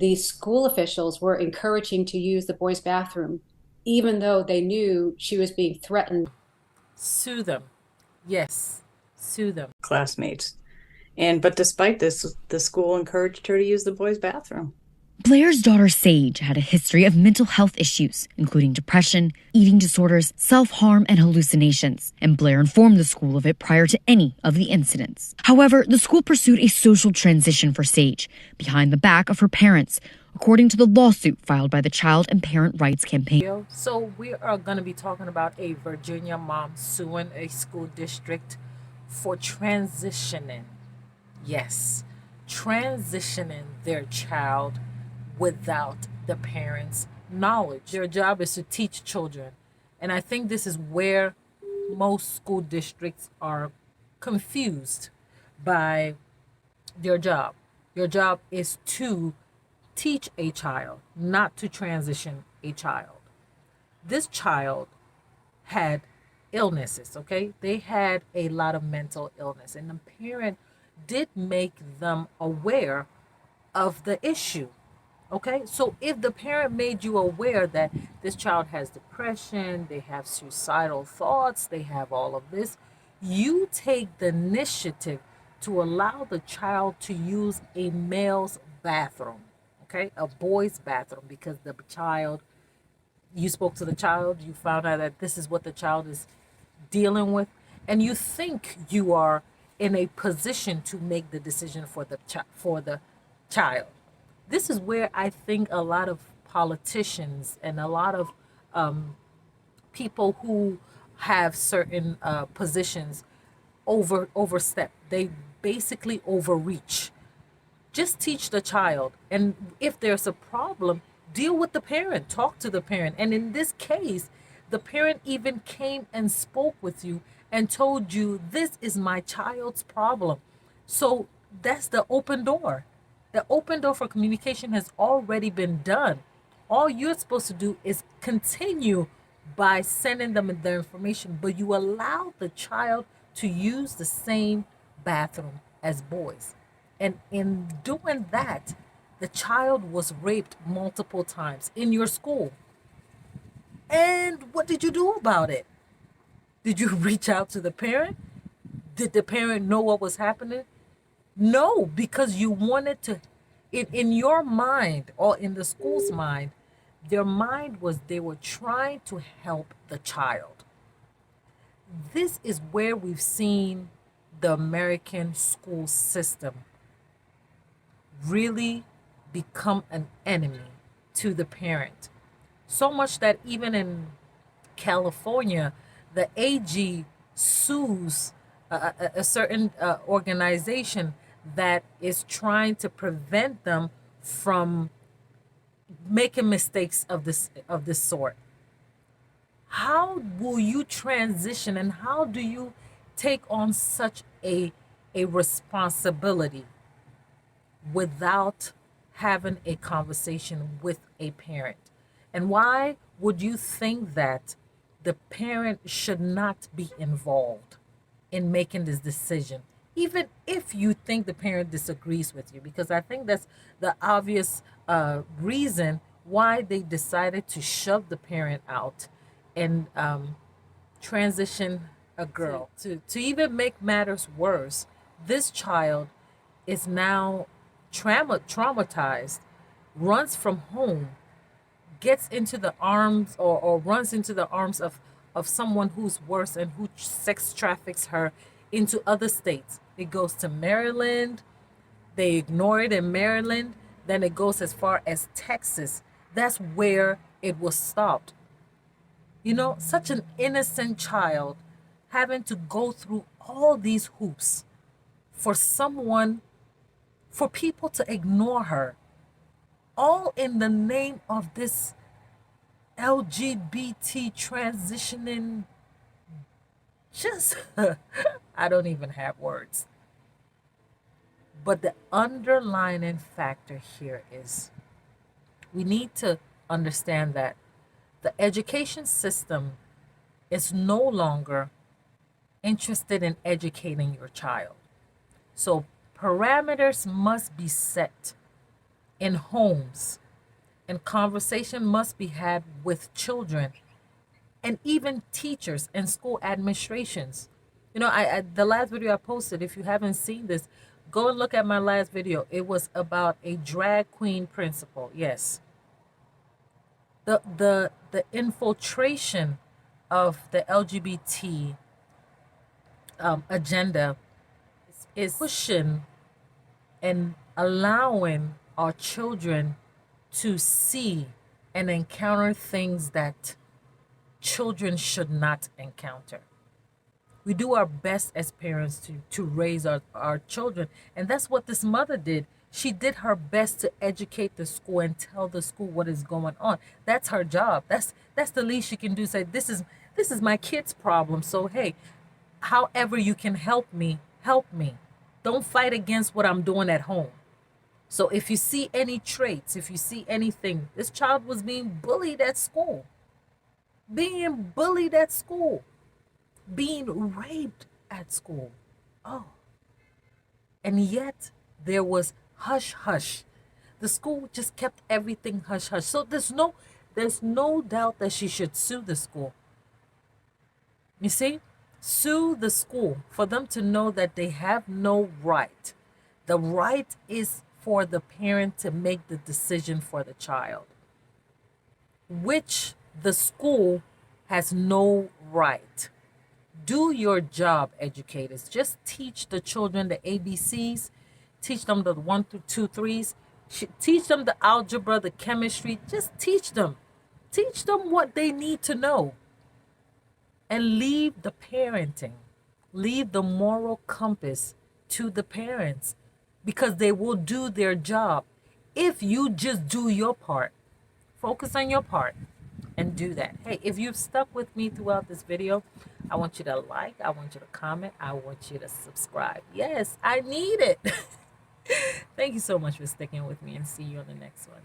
the school officials were encouraging to use the boys' bathroom, even though they knew she was being threatened. Sue them. Yes, sue them. Classmates. And but despite this, the school encouraged her to use the boys' bathroom. Blair's daughter Sage had a history of mental health issues, including depression, eating disorders, self harm, and hallucinations, and Blair informed the school of it prior to any of the incidents. However, the school pursued a social transition for Sage behind the back of her parents, according to the lawsuit filed by the Child and Parent Rights Campaign. So we are going to be talking about a Virginia mom suing a school district for transitioning. Yes, transitioning their child without the parents' knowledge. Their job is to teach children. And I think this is where most school districts are confused by their job. Your job is to teach a child, not to transition a child. This child had illnesses, okay? They had a lot of mental illness, and the parent did make them aware of the issue. Okay, so if the parent made you aware that this child has depression, they have suicidal thoughts, they have all of this, you take the initiative to allow the child to use a male's bathroom, okay, a boy's bathroom, because the child, you spoke to the child, you found out that this is what the child is dealing with, and you think you are in a position to make the decision for the child. This is where I think a lot of politicians and a lot of people who have certain positions overstep. They basically overreach. Just teach the child, and if there's a problem, deal with the parent, talk to the parent. And in this case, the parent even came and spoke with you and told you, this is my child's problem. So that's the open door. The open door for communication has already been done. All you're supposed to do is continue by sending them their information, but you allow the child to use the same bathroom as boys. And in doing that, the child was raped multiple times in your school. And what did you do about it? Did you reach out to the parent? Did the parent know what was happening? No, because you wanted to, in your mind or in the school's mind, their mind was they were trying to help the child. This is where we've seen the American school system really become an enemy to the parent. So much that even in California, the AG sues a certain organization that is trying to prevent them from making mistakes of this sort. How will you transition, and how do you take on such a responsibility without having a conversation with a parent? And why would you think that the parent should not be involved in making this decision, even if you think the parent disagrees with you? Because I think that's the obvious reason why they decided to shove the parent out and transition a girl. To even make matters worse, this child is now traumatized, runs from home, gets into the arms, or runs into the arms of someone who's worse and who sex traffics her into other states. It goes to Maryland. They ignore it in Maryland. Then it goes as far as Texas. That's where it was stopped. You know, such an innocent child having to go through all these hoops for someone, for people to ignore her, all in the name of this LGBT transitioning. Just, I don't even have words. But the underlying factor here is we need to understand that the education system is no longer interested in educating your child. So parameters must be set in homes, and conversation must be had with children and even teachers and school administrations. You know, the last video I posted, if you haven't seen this, go and look at my last video. It was about a drag queen principal. Yes. The infiltration of the LGBT agenda is pushing and allowing our children to see and encounter things that children should not encounter. We do our best as parents to raise our children. And that's what this mother did. She did her best to educate the school and tell the school what is going on. That's her job. That's the least she can do. Say, this is my kid's problem. So hey, however you can help me, help me. Don't fight against what I'm doing at home. So if you see any traits, if you see anything, this child was being bullied at school. Being bullied at school. Being raped at school. Oh. And yet there was hush hush. The school just kept everything hush hush. So there's no doubt that she should sue the school. You see? Sue the school for them to know that they have no right. The right is for the parent to make the decision for the child, which the school has no right. Do your job, educators. Just teach the children the ABCs, teach them the 1 through 2, 3s, teach them the algebra, the chemistry. Just teach them. Teach them what they need to know. And leave the parenting, leave the moral compass to the parents, because they will do their job if you just do your part. Focus on your part and do that. Hey, if you've stuck with me throughout this video, I want you to like, I want you to comment, I want you to subscribe. Yes, I need it. Thank you so much for sticking with me, and see you on the next one.